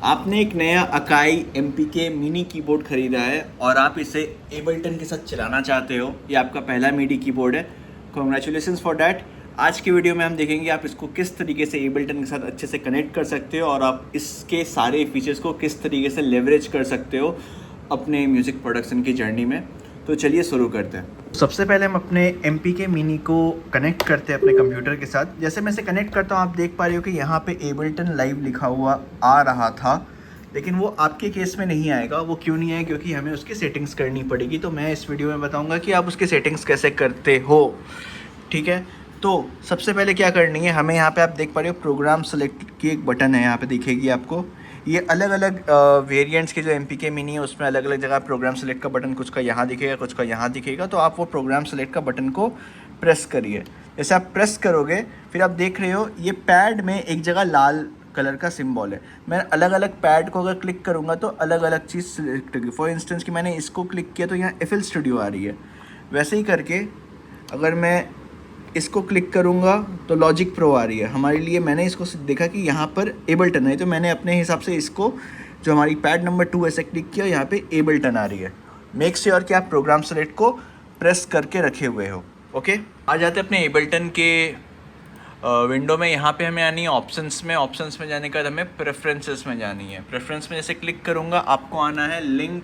आपने एक नया अकाई MPK मिनी कीबोर्ड खरीदा है और आप इसे एबल्टन के साथ चलाना चाहते हो। ये आपका पहला मिडी कीबोर्ड है। Congratulations for that. आज की वीडियो में हम देखेंगे आप इसको किस तरीके से एबल्टन के साथ अच्छे से कनेक्ट कर सकते हो और आप इसके सारे फीचर्स को किस तरीके से लेवरेज कर सकते हो अपने म्यूज़िक प्रोडक्शन की जर्नी में। तो चलिए शुरू करते हैं। सबसे पहले हम अपने MPK मिनी को कनेक्ट करते हैं अपने कंप्यूटर के साथ। जैसे मैं इसे कनेक्ट करता हूँ आप देख पा रहे हो कि यहाँ पे एबल्टन लाइव लिखा हुआ आ रहा था, लेकिन वो आपके केस में नहीं आएगा। वो क्यों नहीं आएगा? क्योंकि हमें उसकी सेटिंग्स करनी पड़ेगी। तो मैं इस वीडियो में बताऊँगा कि आप उसकी सेटिंग्स कैसे करते हो। ठीक है, तो सबसे पहले क्या करनी है हमें, यहाँ पे आप देख पा रहे हो प्रोग्राम सेलेक्ट की एक बटन है, यहाँ पे दिखेगी आपको। ये अलग अलग वेरिएंट्स के जो MPK मिनी है उसमें अलग अलग जगह प्रोग्राम सेलेक्ट का बटन, कुछ का यहाँ दिखेगा कुछ का यहाँ दिखेगा। तो आप वो प्रोग्राम सेलेक्ट का बटन को प्रेस करिए। जैसे आप प्रेस करोगे फिर आप देख रहे हो ये पैड में एक जगह लाल कलर का सिंबल है। मैं अलग अलग पैड को अगर क्लिक करूँगा तो अलग अलग चीज़ सिलेक्ट होगी। फॉर इंस्टेंस कि मैंने इसको क्लिक किया तो यहाँ FL स्टूडियो आ रही है। वैसे ही करके अगर मैं इसको क्लिक करूँगा तो लॉजिक प्रो आ रही है हमारे लिए। मैंने इसको देखा कि यहाँ पर एबल्टन है तो मैंने अपने हिसाब से इसको जो हमारी पैड नंबर 2 ऐसे क्लिक किया, यहाँ पे एबल्टन आ रही है। मेक श्योर कि आप प्रोग्राम सेलेक्ट को प्रेस करके रखे हुए हो। ओके, आ जाते हैं अपने एबल्टन के विंडो में। यहाँ पे हमें आनी है ऑप्शंस में। ऑप्शंस में जाने के बाद हमें प्रेफरेंसेस में जानी है। प्रेफरेंस में जैसे क्लिक करूँगा आपको आना है लिंक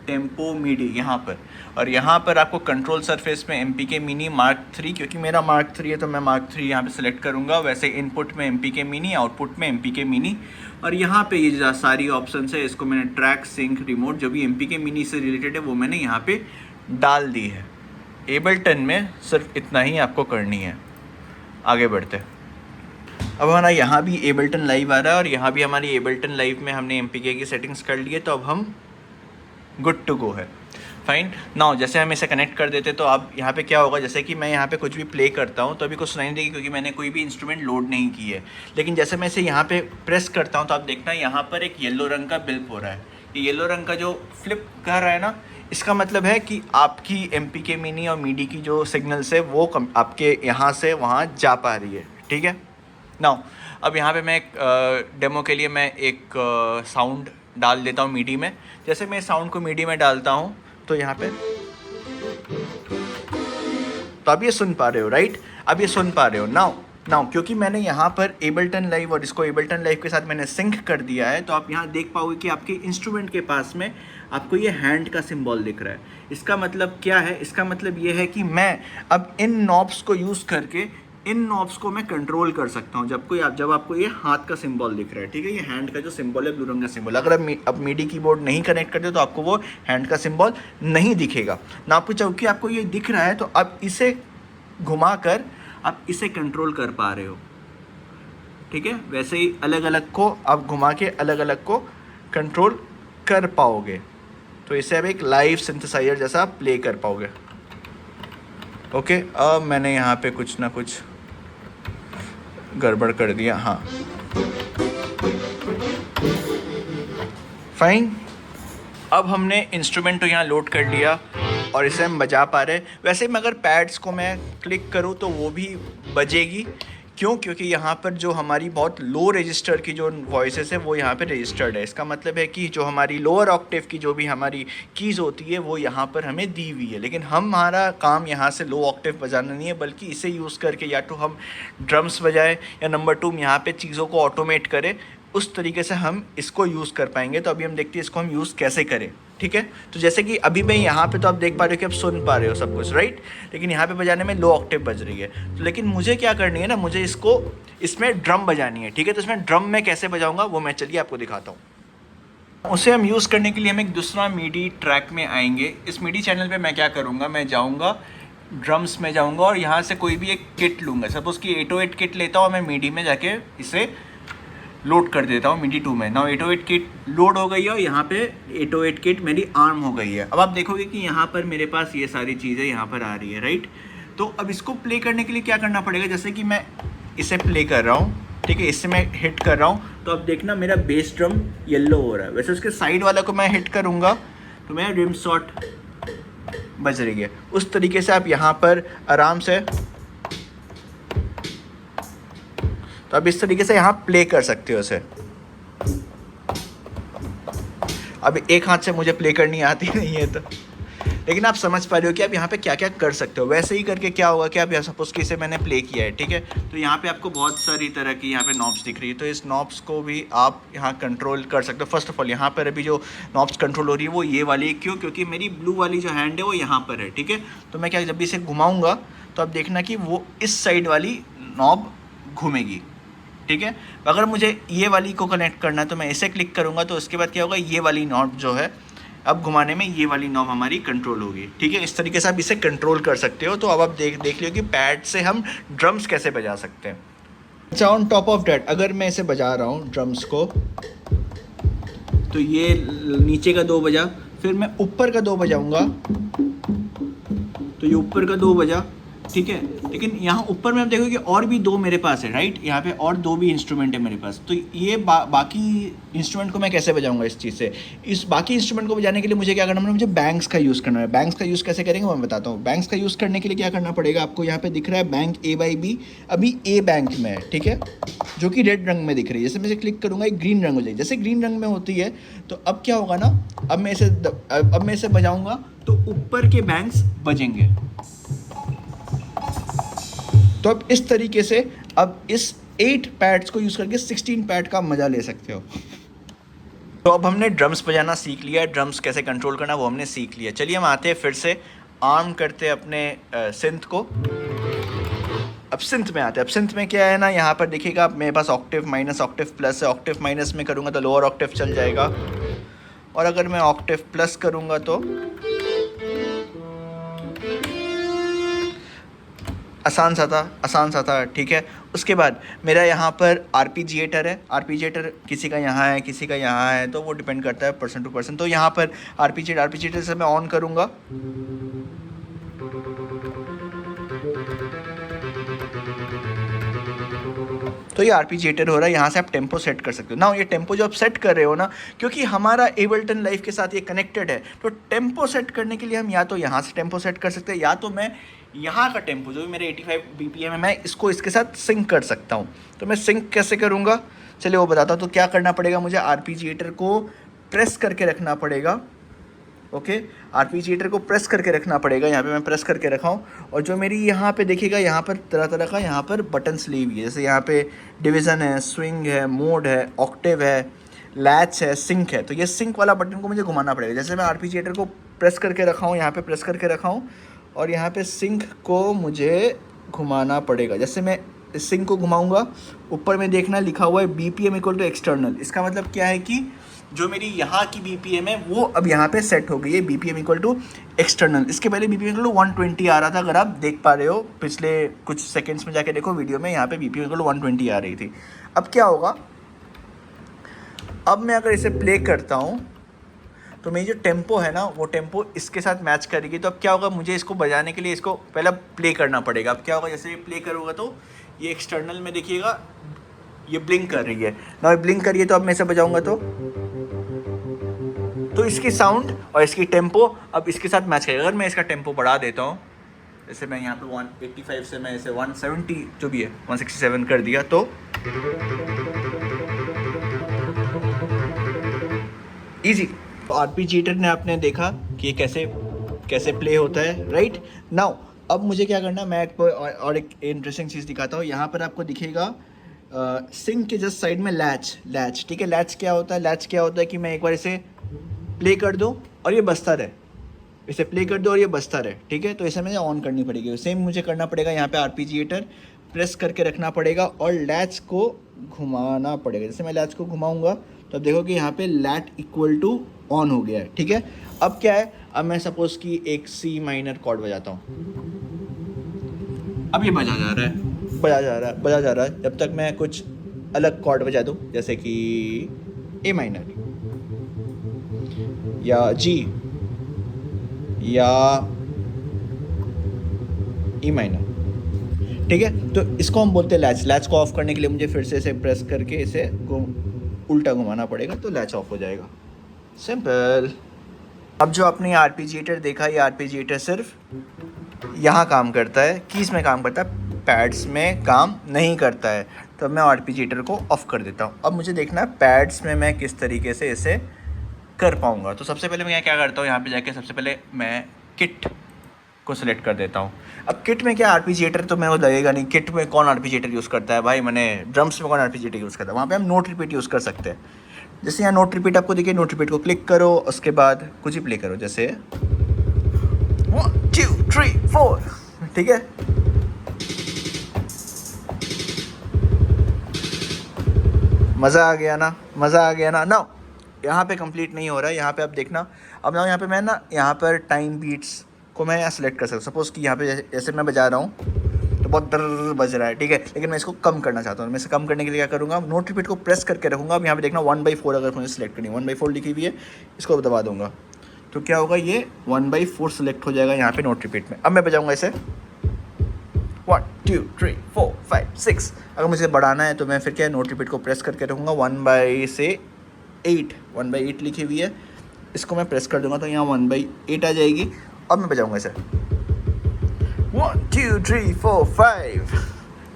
टेम्पो मिडी यहाँ पर, और यहाँ पर आपको कंट्रोल सरफेस में MPK मिनी Mark 3, क्योंकि मेरा Mark 3 है तो मैं Mark 3 यहाँ पे सेलेक्ट करूँगा। वैसे इनपुट में MPK मिनी, आउटपुट में MPK मिनी, और यहाँ पे ये जो सारी ऑप्शंस है इसको मैंने ट्रैक, सिंक, रिमोट जो भी MPK मिनी से रिलेटेड है वो मैंने यहाँ पे डाल दी है। एबल्टन में सिर्फ इतना ही आपको करनी है। आगे बढ़ते हैं। अब हमारा यहाँ भी एबल्टन लाइव आ रहा है और यहाँ भी हमारी एबल्टन लाइव में हमने MPK की सेटिंग्स कर ली है, तो अब हम गुड टू गो है। फाइन। नाउ जैसे हम इसे कनेक्ट कर देते तो अब यहाँ पे क्या होगा, जैसे कि मैं यहाँ पे कुछ भी प्ले करता हूँ तो अभी कुछ सुनाई नहीं देगी क्योंकि मैंने कोई भी इंस्ट्रूमेंट लोड नहीं की है। लेकिन जैसे मैं इसे यहाँ पे प्रेस करता हूँ तो आप देखना यहाँ पर एक येलो रंग का बिल्प हो रहा है। ये येलो रंग का जो फ्लिप कर रहा है ना, इसका मतलब है कि आपकी MPK मिनी और मिडी की जो सिग्नल्स है वो आपके यहाँ से वहाँ जा पा रही है। ठीक है। नाउ अब यहाँ पे मैं एक डेमो के लिए मैं एक साउंड डाल देता हूँ मिडी में। जैसे मैं साउंड को मिडी में डालता हूँ तो यहाँ पे तो आप ये सुन पा रहे हो, राइट? अब ये सुन पा रहे हो। नाउ क्योंकि मैंने यहाँ पर एबल्टन लाइव और इसको एबल्टन लाइव के साथ मैंने सिंक कर दिया है, तो आप यहाँ देख पाओगे कि आपके इंस्ट्रूमेंट के पास में आपको ये हैंड का सिंबल दिख रहा है। इसका मतलब क्या है? इसका मतलब ये है कि मैं अब इन नॉब्स को यूज़ करके इन नॉब्स को मैं कंट्रोल कर सकता हूँ जब आपको ये हाथ का सिंबल दिख रहा है। ठीक है, ये हैंड का जो सिंबल है, ब्लू रंग का सिंबल। अगर अब मिडी कीबोर्ड नहीं कनेक्ट करते तो आपको वो हैंड का सिंबल नहीं दिखेगा ना। आपको चूँकि आपको ये दिख रहा है तो अब इसे घुमाकर आप इसे कंट्रोल कर पा रहे हो। ठीक है, वैसे ही अलग अलग को आप घुमा के अलग अलग को कंट्रोल कर पाओगे। तो इसे अब एक लाइव सिंथेसाइजर जैसा आप प्ले कर पाओगे। ओके, अब मैंने यहाँ पे कुछ ना कुछ गड़बड़ कर दिया। हाँ, फाइन। अब हमने इंस्ट्रूमेंट तो यहाँ लोड कर लिया और इसे हम बजा पा रहे हैं। वैसे मैं अगर पैड्स को मैं क्लिक करूँ तो वो भी बजेगी। क्यों? क्योंकि यहाँ पर जो हमारी बहुत लो रजिस्टर की जो वॉइसेस है वो यहाँ पे रजिस्टर्ड है। इसका मतलब है कि जो हमारी लोअर ऑक्टेव की जो भी हमारी कीज़ होती है वो यहाँ पर हमें दी हुई है। लेकिन हमारा काम यहाँ से लो ऑक्टेव बजाना नहीं है, बल्कि इसे यूज़ करके या तो हम ड्रम्स बजाएं या नंबर 2 यहाँ पर चीज़ों को ऑटोमेट करें। उस तरीके से हम इसको यूज़ कर पाएंगे। तो अभी हम देखते हैं इसको हम यूज़ कैसे करें। ठीक है, तो जैसे कि अभी मैं यहाँ पे तो आप देख पा रहे हो कि आप सुन पा रहे हो सब कुछ, राइट? लेकिन यहाँ पे बजाने में लो ऑक्टेव बज रही है। तो लेकिन मुझे क्या करनी है ना, मुझे इसमें ड्रम बजानी है। ठीक है, तो इसमें ड्रम मैं कैसे बजाऊँगा वो मैं चलिए आपको दिखाता हूँ। उसे हम यूज़ करने के लिए हम एक दूसरा मिडी ट्रैक में आएंगे। इस मिडी चैनल पर मैं क्या करूँगा, मैं जाऊँगा ड्रम्स में जाऊँगा और यहाँ से कोई भी एक किट लूँगा। सपोज़ कि 808 किट लेता हूँ मैं मिडी में जाके इसे लोड कर देता हूँ मिडी 2 में। नाउ 808 किट लोड हो गई है और यहाँ पे 808 किट मेरी आर्म हो गई है। अब आप देखोगे कि यहाँ पर मेरे पास ये सारी चीज़ें यहाँ पर आ रही है, राइट? तो अब इसको प्ले करने के लिए क्या करना पड़ेगा, जैसे कि मैं इसे प्ले कर रहा हूँ, ठीक है, इससे मैं हिट कर रहा हूँ तो अब देखना मेरा बेस ड्रम येलो हो रहा है। वैसे उसके साइड वाला को मैं हिट करूँगा तो मेरा रिम शॉट बज रही है। उस तरीके से आप यहाँ पर आराम से तो अब इस तरीके से यहाँ प्ले कर सकते हो इसे। अब एक हाथ से मुझे प्ले करनी आती नहीं है तो, लेकिन आप समझ पा रहे हो कि आप यहाँ पे क्या क्या कर सकते हो। वैसे ही करके क्या होगा कि आप यहाँ सपोज कि इसे मैंने प्ले किया है, ठीक है, तो यहाँ पे आपको बहुत सारी तरह की यहाँ पे नॉब्स दिख रही है, तो इस नॉब्स को भी आप यहाँ कंट्रोल कर सकते हो। फर्स्ट ऑफ ऑल यहाँ पर अभी जो नॉब्स कंट्रोल हो रही है वो ये वाली, क्यों? क्योंकि मेरी ब्लू वाली जो हैंड है वो यहाँ पर है, ठीक है। तो मैं क्या, जब भी इसे घुमाऊँगा तो आप देखना कि वो इस साइड वाली नॉब घूमेगी, ठीक है। अगर मुझे ये वाली को कनेक्ट करना है तो मैं इसे क्लिक करूँगा, तो उसके बाद क्या होगा, ये वाली नॉब जो है अब घुमाने में ये वाली नॉब हमारी कंट्रोल होगी, ठीक है। इस तरीके से आप इसे कंट्रोल कर सकते हो। तो अब आप देख लियो कि पैड से हम ड्रम्स कैसे बजा सकते हैं। अच्छा, ऑन टॉप ऑफ डैट अगर मैं इसे बजा रहा हूँ ड्रम्स को, तो ये नीचे का 2 बजा, फिर मैं ऊपर का 2 बजाऊँगा तो ये ऊपर का 2 बजा, ठीक है। लेकिन यहाँ ऊपर में आप देखो कि और भी 2 मेरे पास है, राइट, यहाँ पे और 2 भी इंस्ट्रूमेंट है मेरे पास। तो ये बाकी इंस्ट्रूमेंट को मैं कैसे बजाऊंगा इस चीज़ से? इस बाकी इंस्ट्रूमेंट को बजाने के लिए मुझे क्या करना है, मुझे बैंक्स का यूज़ करना है। बैंक्स का यूज़ कैसे करेंगे मैं बताता हूँ। बैंक्स का यूज़ करने के लिए क्या करना पड़ेगा आपको, यहाँ पे दिख रहा है बैंक A/B, अभी A बैंक में है, ठीक है, जो कि रेड रंग में दिख रही है। जैसे मैं इसे क्लिक करूँगा एक ग्रीन रंग हो जाएगी। जैसे ग्रीन रंग में होती है तो अब क्या होगा ना, अब मैं इसे बजाऊँगा तो ऊपर के बैंक्स बजेंगे। तो अब इस तरीके से अब इस 8 पैड्स को यूज़ करके 16 पैड का मज़ा ले सकते हो। तो अब हमने ड्रम्स बजाना सीख लिया है, ड्रम्स कैसे कंट्रोल करना वो हमने सीख लिया। चलिए हम आते हैं फिर से आर्म करते हैं अपने सिंथ को। अब सिंथ में आते हैं। अब सिंथ में क्या है ना, यहाँ पर देखिएगा मेरे पास ऑक्टेव माइनस, ऑक्टेव प्लस है। ऑक्टेव माइनस में करूँगा तो लोअर ऑक्टेव चल जाएगा, और अगर मैं ऑक्टेव प्लस करूँगा तो आसान सा था, ठीक है। उसके बाद मेरा यहाँ पर आर्पीजिएटर है। आर्पीजिएटर किसी का यहाँ है, किसी का यहाँ है, तो वो डिपेंड करता है पर्सन टू पर्सन। तो यहाँ पर आर्पीजिएटर से मैं ऑन करूँगा तो ये आर्पीजिएटर हो रहा है। यहाँ से आप टेम्पो सेट कर सकते हो ना। ये टेम्पो जो आप सेट कर रहे हो ना, क्योंकि हमारा एबल्टन लाइफ के साथ ये कनेक्टेड है, तो टेम्पो सेट करने के लिए हम या तो यहाँ से टेम्पो सेट कर सकते हैं, या तो मैं यहाँ का टेम्पो जो भी मेरे 85 BPM है, मैं इसको इसके साथ सिंक कर सकता हूँ। तो मैं सिंक कैसे करूँगा, चलिए वो बताता हूँ। तो क्या करना पड़ेगा, मुझे आर्पीजिएटर को प्रेस करके रखना पड़ेगा। ओके, आर्पीजिएटर को प्रेस करके रखना पड़ेगा। यहाँ पे मैं प्रेस करके रखा हूँ, और जो मेरी यहाँ पे देखिएगा, यहाँ पर तरह तरह का यहाँ पर बटन्स ली हुई है। जैसे यहाँ पे डिवीज़न है, स्विंग है, मोड है, ऑक्टेव है, लैच है, सिंक है। तो ये सिंक वाला बटन को मुझे घुमाना पड़ेगा। जैसे मैं आर्पीजिएटर को प्रेस करके रखा हूँ, यहाँ पे प्रेस करके रखा हूँ, और यहाँ पे सिंक को मुझे घुमाना पड़ेगा। जैसे मैं इस सिंक को घुमाऊँगा, ऊपर में देखना लिखा हुआ है BPM इक्वल टू एक्सटर्नल। इसका मतलब क्या है कि जो मेरी यहाँ की BPM है वो अब यहाँ पे सेट हो गई है, BPM इक्वल टू एक्सटर्नल। इसके पहले BPM इक्वल टू 120 आ रहा था, अगर आप देख पा रहे हो पिछले कुछ सेकंड्स में जाके देखो वीडियो में, यहाँ पे BPM इक्वल टू 120 आ रही थी। अब क्या होगा, अब मैं अगर इसे प्ले करता हूँ तो मेरी जो टेम्पो है ना, वो टेम्पो इसके साथ मैच करेगी। तो अब क्या होगा, मुझे इसको बजाने के लिए इसको पहले प्ले करना पड़ेगा। अब क्या होगा, जैसे ये प्ले करूँगा तो ये एक्सटर्नल में देखिएगा ये ब्लिंक कर रही है ना, ये ब्लिंक कर रही है। तो अब मैं इसे बजाऊँगा तो इसकी साउंड और इसकी टेम्पो अब इसके साथ मैच करेगा। अगर मैं इसका टेम्पो बढ़ा देता हूँ, जैसे मैं यहाँ पे 185 से मैं इसे 170 जो भी है 167 कर दिया, तो ईजी। तो आर्पीजिएटर ने आपने देखा कि ये कैसे प्ले होता है, राइट नाउ। अब मुझे क्या करना, मैं आपको और एक इंटरेस्टिंग चीज़ दिखाता हूँ। यहाँ पर आपको दिखेगा सिंक के जस्ट साइड में लैच, ठीक है। लैच क्या होता है कि मैं एक बार इसे प्ले कर दूँ और ये बजता रहे, इसे प्ले कर दो और ये बजता रहे, ठीक है। तो इसे मुझे ऑन करनी पड़ेगी। सेम मुझे करना पड़ेगा, यहाँ पे आर्पीजिएटर प्रेस करके रखना पड़ेगा और लैच को घुमाना पड़ेगा। जैसे मैं लैच को घुमाऊंगा तो अब देखो कि यहाँ पे लैट इक्वल टू ऑन हो गया है, ठीक है। अब क्या है, अब मैं सपोज कि एक C माइनर कॉर्ड बजाता हूँ, अब ये बजा जा रहा है जब तक मैं कुछ अलग कॉर्ड बजा दूँ, जैसे कि A माइनर या G या E माइनर, ठीक है। तो इसको हम बोलते हैं लैच। लैच को ऑफ करने के लिए मुझे फिर से इसे प्रेस करके इसे उल्टा घुमाना पड़ेगा, तो लैच ऑफ हो जाएगा, सिंपल। अब जो आपने ये आर्पीजिएटर देखा, ये आर्पीजिएटर सिर्फ यहाँ काम करता है, कीज़ में काम करता है, पैड्स में काम नहीं करता है। तो मैं आर्पीजिएटर को ऑफ कर देता हूँ। अब मुझे देखना है पैड्स में मैं किस तरीके से इसे कर पाऊँगा। तो सबसे पहले मैं क्या करता हूँ, यहाँ पे जाके सबसे पहले मैं किट को सिलेक्ट कर देता हूँ। अब किट में क्या आरपीजीएटर तो मेरे को लगेगा नहीं, किट में कौन आरपीजीएटर यूज़ करता है भाई, मैंने ड्रम्स में कौन आरपीजीएटर यूज़ करता है। वहाँ पे हम नोट रिपीट यूज़ कर सकते हैं। जैसे यहाँ नोट रिपीट आपको देखिए, नोट रिपीट को क्लिक करो, उसके बाद कुछ ही प्ले करो, जैसे 1 2 3 4, ठीक है। मज़ा आ गया ना, मज़ा आ गया ना। ना यहाँ पे कंप्लीट नहीं हो रहा है, यहाँ पे आप देखना। अब ना यहाँ पे मैं ना यहाँ पर टाइम बीट्स को मैं यहाँ सेलेक्ट कर सकता हूँ। सपोज़ कि यहाँ पे जैसे मैं बजा रहा हूँ तो बहुत दर बज रहा है, ठीक है, लेकिन मैं इसको कम करना चाहता हूँ। मैं इसे कम करने के लिए क्या करूँगा, नोट रिपीट को प्रेस करके रखूँगा। अब यहाँ पे देखना 1/4 अगर मुझे सेलेक्ट करनी है, 1/4 लिखी हुई है, इसको दबा दूँगा तो क्या होगा, ये 1/4 सेलेक्ट हो जाएगा यहाँ पे नोट रिपीट में। अब मैं बजाऊँगा इसे 1 2 3 4 5 6। अगर मुझे बढ़ाना है तो मैं फिर क्या, नोट रिपीट को प्रेस करके रखूँगा, 1/8 लिखी हुई है, इसको मैं प्रेस कर दूँगा तो यहाँ 1/8 आ जाएगी। अब मैं बजाऊँगा इसे 1 2 3 4 5,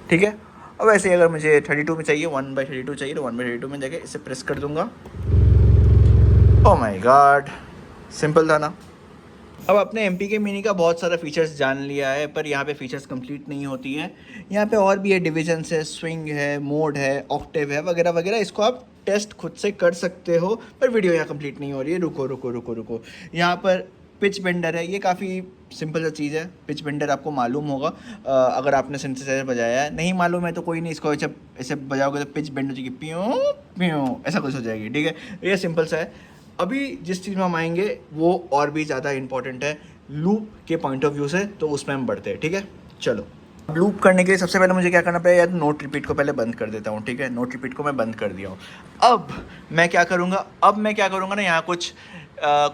ठीक है। अब ऐसे ही अगर मुझे 32 में चाहिए, 1/32 चाहिए तो 1/32 में जाके इसे प्रेस कर दूँगा। ओह माय गॉड, सिंपल था ना। अब अपने MPK मिनी का बहुत सारा फीचर्स जान लिया है, पर यहाँ पे फीचर्स कंप्लीट नहीं होती है। यहाँ पे और भी है, डिविजन्स है, स्विंग है, मोड है, ऑक्टेव है, वगैरह वगैरह। इसको आप टेस्ट खुद से कर सकते हो, पर वीडियो यहाँ कंप्लीट नहीं हो रही है। रुको। यहाँ पर पिच बेंडर है, ये काफ़ी सिंपल सा चीज़ है। पिच बेंडर आपको मालूम होगा अगर आपने सिंथेसाइजर बजाया है। नहीं मालूम है तो कोई नहीं, इसको जब ऐसे बजाओगे तो पिच बेंड हो जाएगी, प्यों प्यों ऐसा कुछ हो जाएगी, ठीक है। ये सिंपल सा है। अभी जिस चीज़ में हम आएंगे वो और भी ज़्यादा इंपॉर्टेंट है लूप के पॉइंट ऑफ व्यू से, तो उसमें हम बढ़ते हैं, ठीक है। चलो, अब लूप करने के लिए सबसे पहले मुझे क्या करना पड़ेगा, या तो नोट रिपीट को पहले बंद कर देता हूँ, ठीक है। नोट रिपीट को मैं बंद कर दिया हूँ। अब मैं क्या करूँगा ना, यहाँ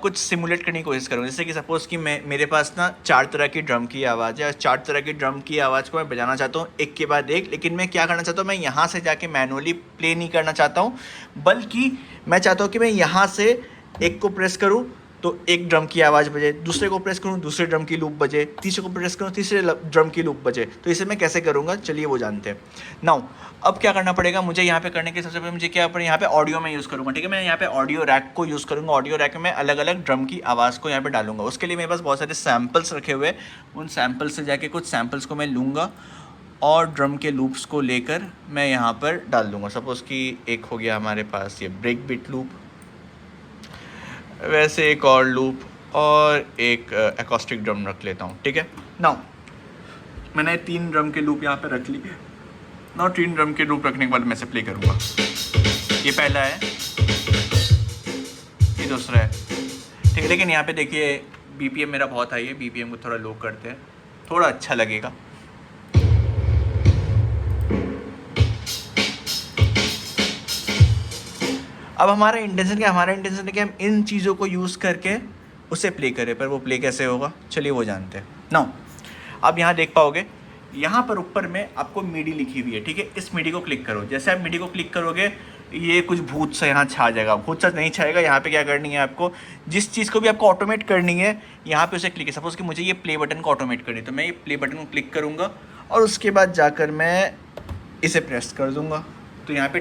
कुछ सिमुलेट करने की कोशिश करूँगा। जैसे कि सपोज़ कि मेरे पास ना 4 तरह की ड्रम की आवाज़ है, 4 तरह की ड्रम की आवाज़ को मैं बजाना चाहता हूँ एक के बाद एक। लेकिन मैं क्या करना चाहता हूँ, मैं यहाँ से जाके मैनुअली प्ले नहीं करना चाहता हूँ, बल्कि मैं चाहता हूँ कि मैं यहाँ से एक को प्रेस करूँ तो एक ड्रम की आवाज़ बजे, दूसरे को प्रेस करूँ दूसरे ड्रम की लूप बजे, तीसरे को प्रेस करूँ तीसरे ड्रम की लूप बजे। तो इसे मैं कैसे करूँगा, चलिए वो जानते हैं। नाउ अब क्या करना पड़ेगा मुझे, यहाँ पे करने के सबसे पहले मुझे क्या, यहाँ पे ऑडियो में यूज़ करूँगा, ठीक है। मैं यहाँ पे ऑडियो रैक को यूज़ करूँगा। ऑडियो रैक में मैं अलग अलग ड्रम की आवाज़ को यहाँ पे डालूंगा। उसके लिए मेरे पास बहुत सारे सैम्पल्स रखे हुए हैं। उन सैम्पल्स से जाके कुछ सैम्पल्स को मैं लूँगा और ड्रम के लूप्स को लेकर मैं यहाँ पर डाल दूँगा। सपोज़ कि एक हो गया हमारे पास ये ब्रेक बीट लूप, वैसे एक और लूप और एक एकॉस्टिक ड्रम रख लेता हूँ, ठीक है। नाउ मैंने 3 ड्रम के लूप यहाँ पे रख ली। नाउ 3 ड्रम के लूप रखने के बाद मैं इसे प्ले करूँगा। ये पहला है, ये दूसरा है, ठीक है। लेकिन यहाँ पे देखिए BPM मेरा बहुत हाई है, BPM को थोड़ा लो करते हैं, थोड़ा अच्छा लगेगा। अब हमारा इंटेंशन है कि हम इन चीज़ों को यूज़ करके उसे प्ले करें, पर वो प्ले कैसे होगा चलिए वो जानते हैं। नाउ आप यहाँ देख पाओगे, यहाँ पर ऊपर में आपको मिडी लिखी हुई है, ठीक है। इस मिडी को क्लिक करो। जैसे आप मिडी को क्लिक करोगे ये कुछ भूत सा यहाँ छा जाएगा। भूत सा नहीं छाएगा। यहाँ पे क्या करनी है आपको, जिस चीज़ को भी आपको ऑटोमेट करनी है यहाँ पे उसे क्लिक है। सपोज़ कि मुझे ये प्ले बटन को ऑटोमेट करनी है, तो मैं ये प्ले बटन को क्लिक करूँगा और उसके बाद जाकर मैं इसे प्रेस कर दूँगा, तो यहाँ पे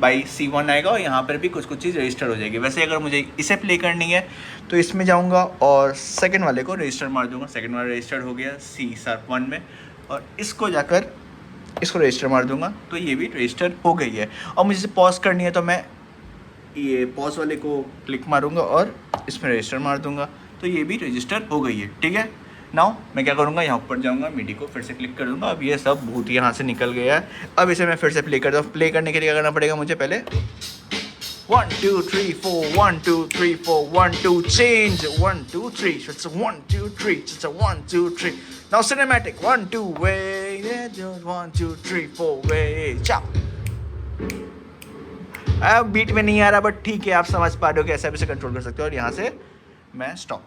10/C1 आएगा और यहाँ पर भी कुछ चीज़ रजिस्टर हो जाएगी। वैसे अगर मुझे इसे प्ले करनी है तो इसमें जाऊँगा और सेकंड वाले को रजिस्टर मार दूँगा। सेकंड वाला रजिस्टर हो गया C#1 में, और इसको जाकर इसको रजिस्टर मार दूँगा तो ये भी रजिस्टर हो गई है। और मुझे पॉज करनी है तो मैं ये पॉज वाले को क्लिक मारूँगा और इसमें रजिस्टर मार दूँगा तो ये भी रजिस्टर हो गई है, ठीक है। नाउ मैं क्या करूँगा, यहाँ ऊपर जाऊँगा, मिडी को फिर से क्लिक कर दूँगा। अब ये सब भूत यहाँ से निकल गया है। अब इसे मैं फिर से प्ले करता हूँ। प्ले करने के लिए क्या करना पड़ेगा मुझे, पहले 1 2 3 4 1 2 3 4 1 2 change 1 2 3 it's a 1 2 3 it's a 1 2 3 now cinematic 1 2 way 1 2 3 4 way ciao। अब बीट में नहीं आ रहा बट ठीक है, आप समझ पा रहे हो कि ऐसा भी से कंट्रोल कर सकते हो। और यहाँ से मैं स्टॉप,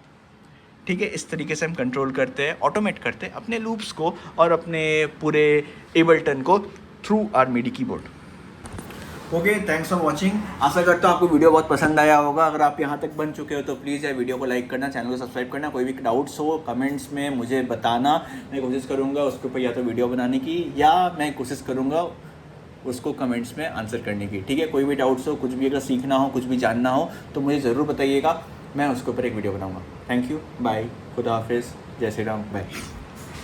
ठीक है। इस तरीके से हम कंट्रोल करते हैं, ऑटोमेट करते हैं अपने लूप्स को और अपने पूरे एबल्टन को through our MIDI keyboard. Okay, thanks for watching. आशा करता हूँ आपको वीडियो बहुत पसंद आया होगा। अगर आप यहाँ तक बन चुके हो तो प्लीज़ यार वीडियो को लाइक करना, चैनल को सब्सक्राइब करना। कोई भी डाउट्स हो कमेंट्स में मुझे बताना, मैं कोशिश करूँगा उसके ऊपर या तो वीडियो बनाने की, या मैं कोशिश करूँगा उसको कमेंट्स में आंसर करने की, ठीक है। कोई भी डाउट्स हो, कुछ भी अगर सीखना हो, कुछ भी जानना हो तो मुझे ज़रूर बताइएगा, मैं उसके ऊपर एक वीडियो बनाऊँगा। थैंक यू, बाय, खुदा हाफिज़, जय श्री राम, बाय।